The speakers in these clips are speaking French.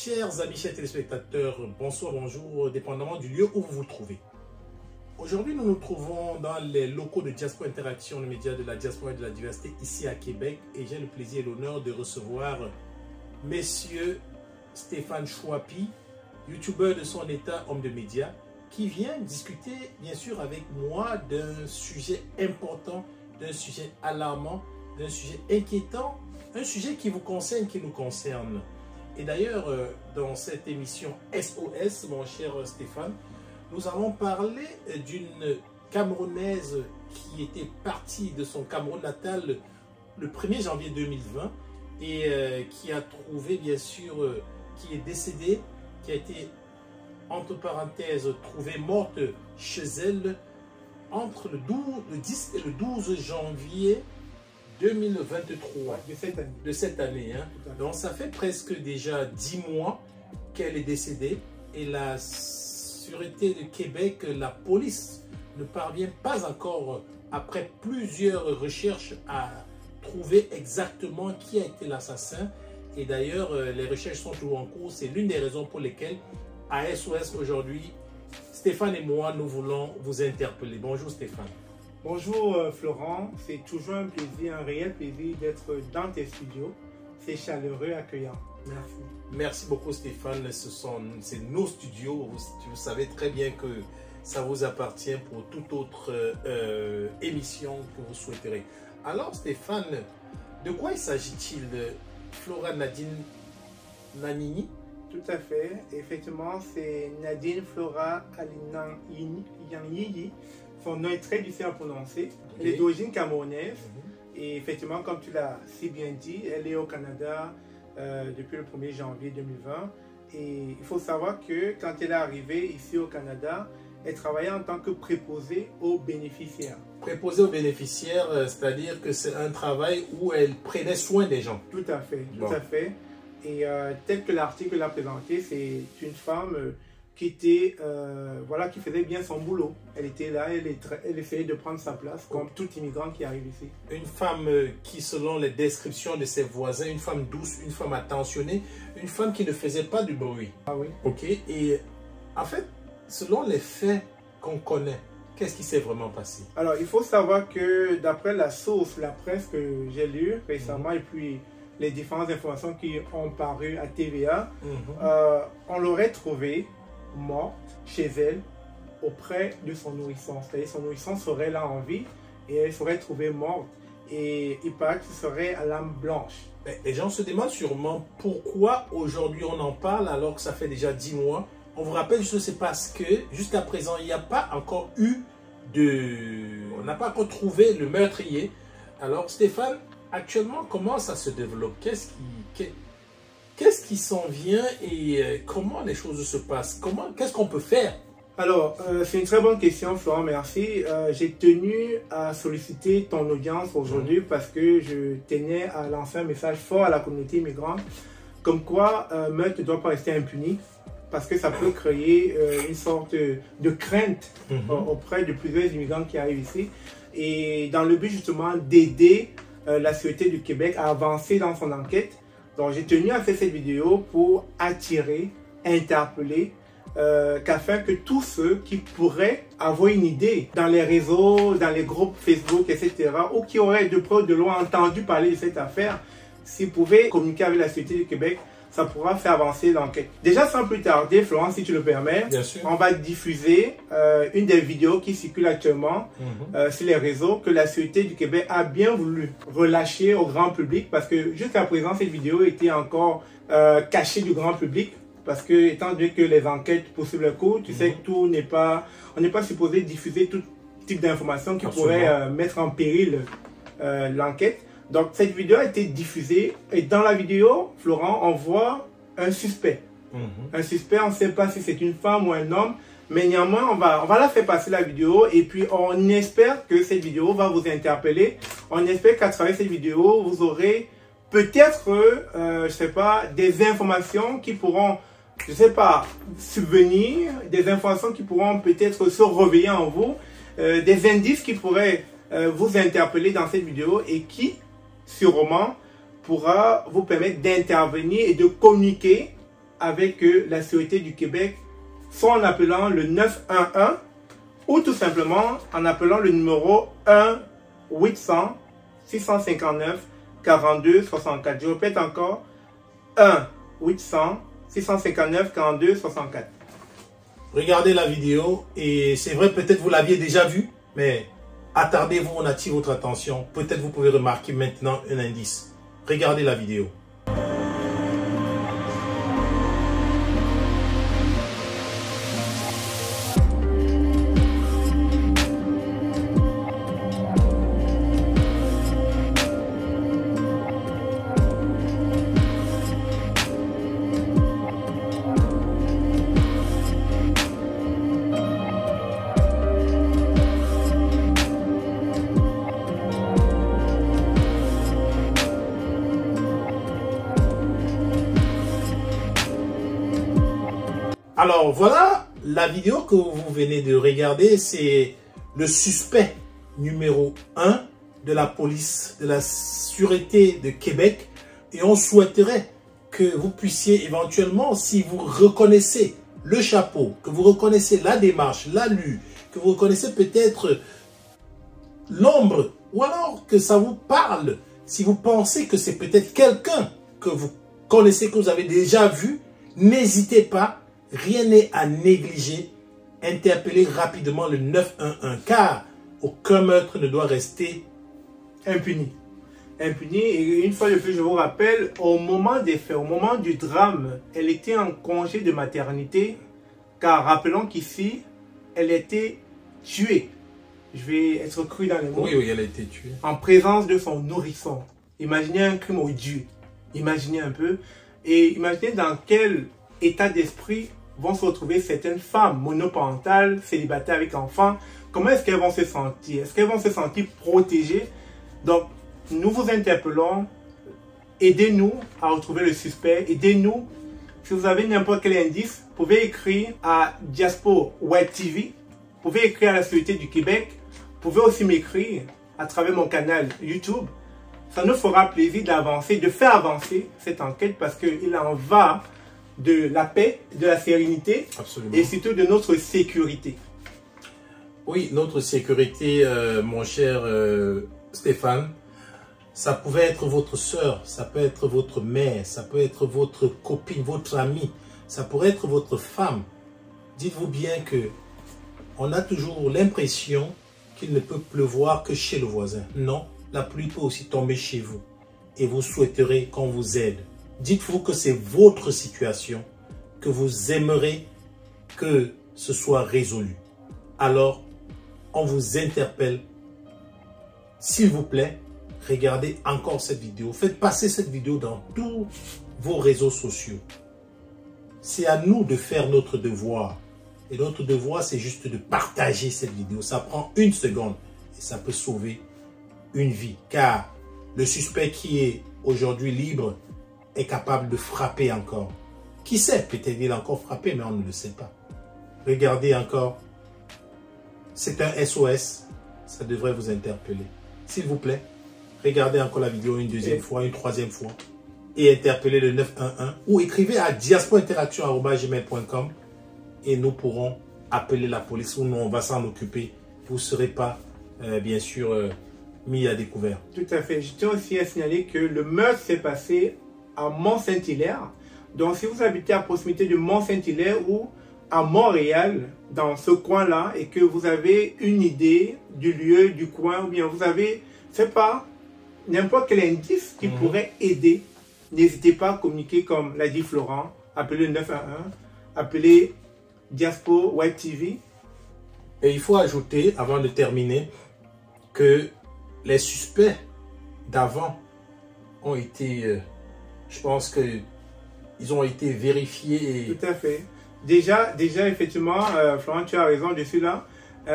Chers amis, chers téléspectateurs, bonsoir, bonjour, dépendamment du lieu où vous vous trouvez. Aujourd'hui, nous nous trouvons dans les locaux de Diaspora Interaction, le média de la diaspora et de la diversité ici à Québec. Et j'ai le plaisir et l'honneur de recevoir messieurs Stéphane Chouapi, youtubeur de son état, homme de médias, qui vient discuter, bien sûr, avec moi d'un sujet important, d'un sujet alarmant, d'un sujet inquiétant, un sujet qui vous concerne, qui nous concerne. Et d'ailleurs, dans cette émission SOS, mon cher Stéphane, nous allons parler d'une Camerounaise qui était partie de son Cameroun natal le 1er janvier 2020 et qui a trouvé, bien sûr, qui est décédée, qui a été, entre parenthèses, trouvée morte chez elle entre le 10 et le 12 janvier 2023, de cette année. Hein. Donc ça fait presque déjà 10 mois qu'elle est décédée et la Sûreté de Québec, la police, ne parvient pas encore, après plusieurs recherches, à trouver exactement qui a été l'assassin. Et d'ailleurs, les recherches sont toujours en cours. C'est l'une des raisons pour lesquelles, à SOS aujourd'hui, Stéphane et moi, nous voulons vous interpeller. Bonjour Stéphane. Bonjour Florent, c'est toujours un plaisir, un réel plaisir d'être dans tes studios. C'est chaleureux, accueillant. Merci. Merci beaucoup Stéphane, c'est nos studios. Vous savez très bien que ça vous appartient pour toute autre émission que vous souhaiterez. Alors Stéphane, de quoi il s'agit-il? Flora Nadine Nanini? Tout à fait. Effectivement, c'est Nadine Flora Alinang-Yangyi. Son nom est très difficile à prononcer. Elle est d'origine camerounaise. Et effectivement, comme tu l'as si bien dit, elle est au Canada depuis le 1er janvier 2020. Et il faut savoir que quand elle est arrivée ici au Canada, elle travaillait en tant que préposée aux bénéficiaires. Préposée aux bénéficiaires, c'est-à-dire que c'est un travail où elle prenait soin des gens. Tout à fait, tout à fait. Et tel que l'article l'a présenté, c'est une femme qui était, voilà, qui faisait bien son boulot. Elle était là, elle essayait de prendre sa place comme tout immigrant qui arrive ici. Une femme qui, selon les descriptions de ses voisins, une femme douce, une femme attentionnée, une femme qui ne faisait pas du bruit. Ah oui. Ok. Et en fait, selon les faits qu'on connaît, qu'est-ce qui s'est vraiment passé? Alors, il faut savoir que d'après la source, la presse que j'ai lue récemment, et puis les différentes informations qui ont paru à TVA, on l'aurait trouvée morte chez elle auprès de son nourrisson. C'est-à-dire son nourrisson serait là en vie et elle serait trouvée morte. Et il paraît que ce serait à l'âme blanche. Les gens se demandent sûrement pourquoi aujourd'hui on en parle alors que ça fait déjà 10 mois. On vous rappelle juste que c'est parce que jusqu'à présent il n'y a pas encore eu on n'a pas encore trouvé le meurtrier. Alors Stéphane, actuellement comment ça se développe? Qu'est-ce qui s'en vient et comment les choses se passent? Qu'est-ce qu'on peut faire? Alors, c'est une très bonne question, Florent, merci. J'ai tenu à solliciter ton audience aujourd'hui parce que je tenais à lancer un message fort à la communauté immigrante, comme quoi meurtre ne doit pas rester impuni, parce que ça peut créer une sorte de crainte auprès de plusieurs immigrants qui arrivent ici. Et dans le but justement d'aider la Sûreté du Québec à avancer dans son enquête, donc j'ai tenu à faire cette vidéo pour attirer, interpeller, qu'afin que tous ceux qui pourraient avoir une idée dans les réseaux, dans les groupes Facebook, etc., ou qui auraient de près ou de loin entendu parler de cette affaire, s'ils pouvaient communiquer avec la Sûreté du Québec, ça pourra faire avancer l'enquête. Déjà, sans plus tarder, Florent, si tu le permets, on va diffuser une des vidéos qui circulent actuellement sur les réseaux que la Sûreté du Québec a bien voulu relâcher au grand public parce que jusqu'à présent, cette vidéo était encore cachée du grand public parce que, étant donné que les enquêtes poursuivent le cours, tu sais que on n'est pas supposé diffuser tout type d'informations qui pourraient mettre en péril l'enquête. Donc, cette vidéo a été diffusée et dans la vidéo, Florent, on voit un suspect. Un suspect, on ne sait pas si c'est une femme ou un homme, mais néanmoins, on va la faire passer la vidéo et puis on espère que cette vidéo va vous interpeller. On espère qu'à travers cette vidéo, vous aurez peut-être, je sais pas, des informations qui pourront, je sais pas, subvenir, des informations qui pourront peut-être se réveiller en vous, des indices qui pourraient vous interpeller dans cette vidéo et qui, sûrement, pourra vous permettre d'intervenir et de communiquer avec la Sûreté du Québec, soit en appelant le 911 ou tout simplement en appelant le numéro 1-800-659-42-64. Je répète encore, 1-800-659-42-64. Regardez la vidéo et c'est vrai, peut-être vous l'aviez déjà vue, mais attardez-vous, on attire votre attention. Peut-être vous pouvez remarquer maintenant un indice. Regardez la vidéo. Alors voilà, la vidéo que vous venez de regarder, c'est le suspect numéro 1 de la police de la Sûreté de Québec. Et on souhaiterait que vous puissiez éventuellement, si vous reconnaissez le chapeau, que vous reconnaissez la démarche, l'allure, que vous reconnaissez peut-être l'ombre, ou alors que ça vous parle, si vous pensez que c'est peut-être quelqu'un que vous connaissez, que vous avez déjà vu, n'hésitez pas. Rien n'est à négliger. Interpellez rapidement le 911 car aucun meurtre ne doit rester impuni. Impuni, et une fois de plus, je vous rappelle, au moment des faits, au moment du drame, elle était en congé de maternité, car rappelons qu'ici, elle était tuée. Je vais être cru dans les mots. Oui, oui, elle a été tuée. En présence de son nourrisson. Imaginez un crime odieux. Imaginez un peu. Et imaginez dans quel état d'esprit vont se retrouver certaines femmes monoparentales, célibataires avec enfants. Comment est-ce qu'elles vont se sentir? Est-ce qu'elles vont se sentir protégées? Donc, nous vous interpellons. Aidez-nous à retrouver le suspect. Aidez-nous. Si vous avez n'importe quel indice, vous pouvez écrire à Diaspora Web TV. Vous pouvez écrire à la Sûreté du Québec. Vous pouvez aussi m'écrire à travers mon canal YouTube. Ça nous fera plaisir d'avancer, de faire avancer cette enquête parce qu'il en va de la paix, de la sérénité. Absolument. Et surtout de notre sécurité. Oui, notre sécurité, mon cher Stéphane, ça pouvait être votre soeur, ça peut être votre mère, ça peut être votre copine, votre amie, ça pourrait être votre femme. Dites-vous bien que on a toujours l'impression qu'il ne peut pleuvoir que chez le voisin. Non, la pluie peut aussi tomber chez vous et vous souhaiterez qu'on vous aide. Dites-vous que c'est votre situation, que vous aimerez que ce soit résolu. Alors, on vous interpelle. S'il vous plaît, regardez encore cette vidéo. Faites passer cette vidéo dans tous vos réseaux sociaux. C'est à nous de faire notre devoir. Et notre devoir, c'est juste de partager cette vidéo. Ça prend 1 seconde et ça peut sauver une vie. Car le suspect qui est aujourd'hui libre est capable de frapper encore. Qui sait, peut-être il a encore frappé, mais on ne le sait pas. Regardez encore. C'est un SOS. Ça devrait vous interpeller. S'il vous plaît, regardez encore la vidéo une deuxième fois, une troisième fois. Et interpellez le 911 ou écrivez à diasporainteraction@gmail.com et nous pourrons appeler la police ou nous on va s'en occuper. Vous ne serez pas, bien sûr, mis à découvert. Tout à fait. Je tiens aussi à signaler que le meurtre s'est passé à Mont-Saint-Hilaire. Donc, si vous habitez à proximité de Mont-Saint-Hilaire ou à Montréal, dans ce coin-là, et que vous avez une idée du lieu, du coin, ou bien vous avez, c'est pas n'importe quel indice qui pourrait aider, n'hésitez pas à communiquer comme l'a dit Florent, appelez le 911, appelez Diaspora Web TV. Et il faut ajouter, avant de terminer, que les suspects d'avant ont été, je pense que ils ont été vérifiés. Tout à fait. Déjà effectivement, Florent, tu as raison dessus là.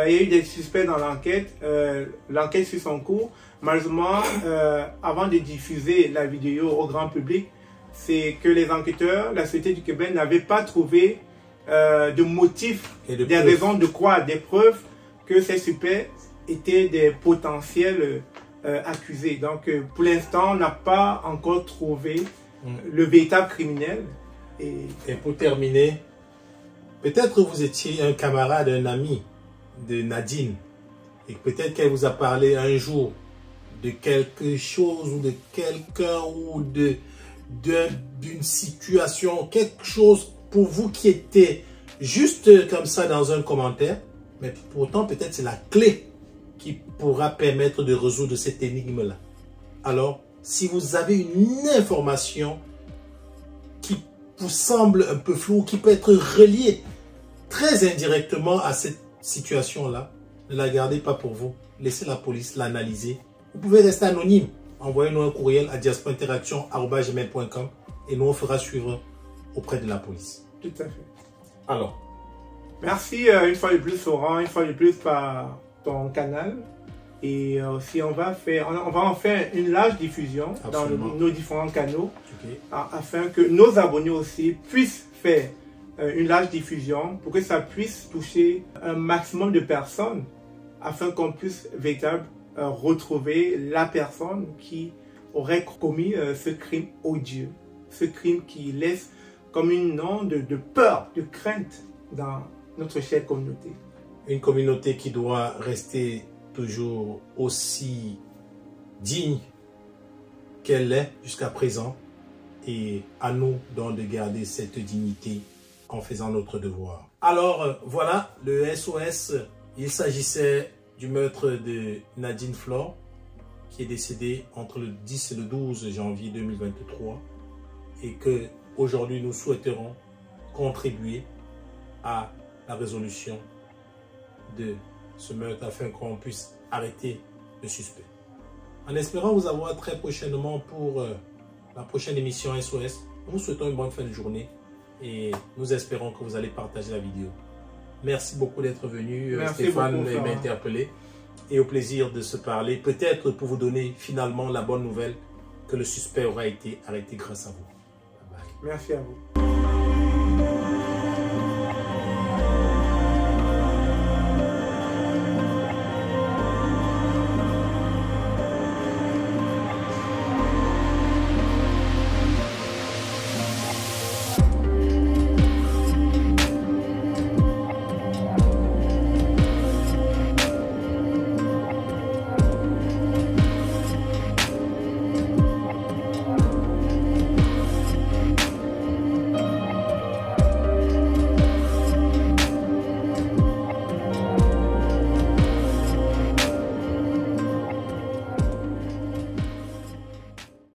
Il y a eu des suspects dans l'enquête. L'enquête suit son cours. Malheureusement, avant de diffuser la vidéo au grand public, c'est que les enquêteurs, la Sûreté du Québec, n'avaient pas trouvé de motifs, des raisons de croire, des preuves que ces suspects étaient des potentiels accusés. Donc, pour l'instant, on n'a pas encore trouvé le véritable criminel. Et pour terminer, peut-être vous étiez un camarade, un ami de Nadine, et peut-être qu'elle vous a parlé un jour de quelque chose ou de quelqu'un ou d'une situation, quelque chose pour vous qui était juste comme ça dans un commentaire, mais pourtant peut-être c'est la clé qui pourra permettre de résoudre cette énigme-là. Alors, si vous avez une information qui vous semble un peu floue, qui peut être reliée très indirectement à cette situation-là, ne la gardez pas pour vous. Laissez la police l'analyser. Vous pouvez rester anonyme. Envoyez-nous un courriel à diasporainteraction@gmail.com et nous on fera suivre auprès de la police. Tout à fait. Alors, merci une fois de plus, Florent, une fois de plus par ton canal. Et aussi, on va en faire une large diffusion dans nos différents canaux, afin que nos abonnés aussi puissent faire une large diffusion pour que ça puisse toucher un maximum de personnes, afin qu'on puisse véritablement retrouver la personne qui aurait commis ce crime odieux, ce crime qui laisse comme une onde de peur, de crainte dans notre chère communauté. Une communauté qui doit rester toujours aussi digne qu'elle est jusqu'à présent, et à nous donc de garder cette dignité en faisant notre devoir. Alors voilà, le SOS, il s'agissait du meurtre de Nadine Flor, qui est décédée entre le 10 et le 12 janvier 2023, et que aujourd'hui nous souhaiterons contribuer à la résolution de ce meurtre afin qu'on puisse arrêter le suspect. En espérant vous avoir très prochainement pour la prochaine émission SOS, nous vous souhaitons une bonne fin de journée et nous espérons que vous allez partager la vidéo. Merci beaucoup d'être venu, Stéphane m'a interpellé, et au plaisir de se parler, peut-être pour vous donner finalement la bonne nouvelle que le suspect aura été arrêté grâce à vous. Bye bye. Merci à vous.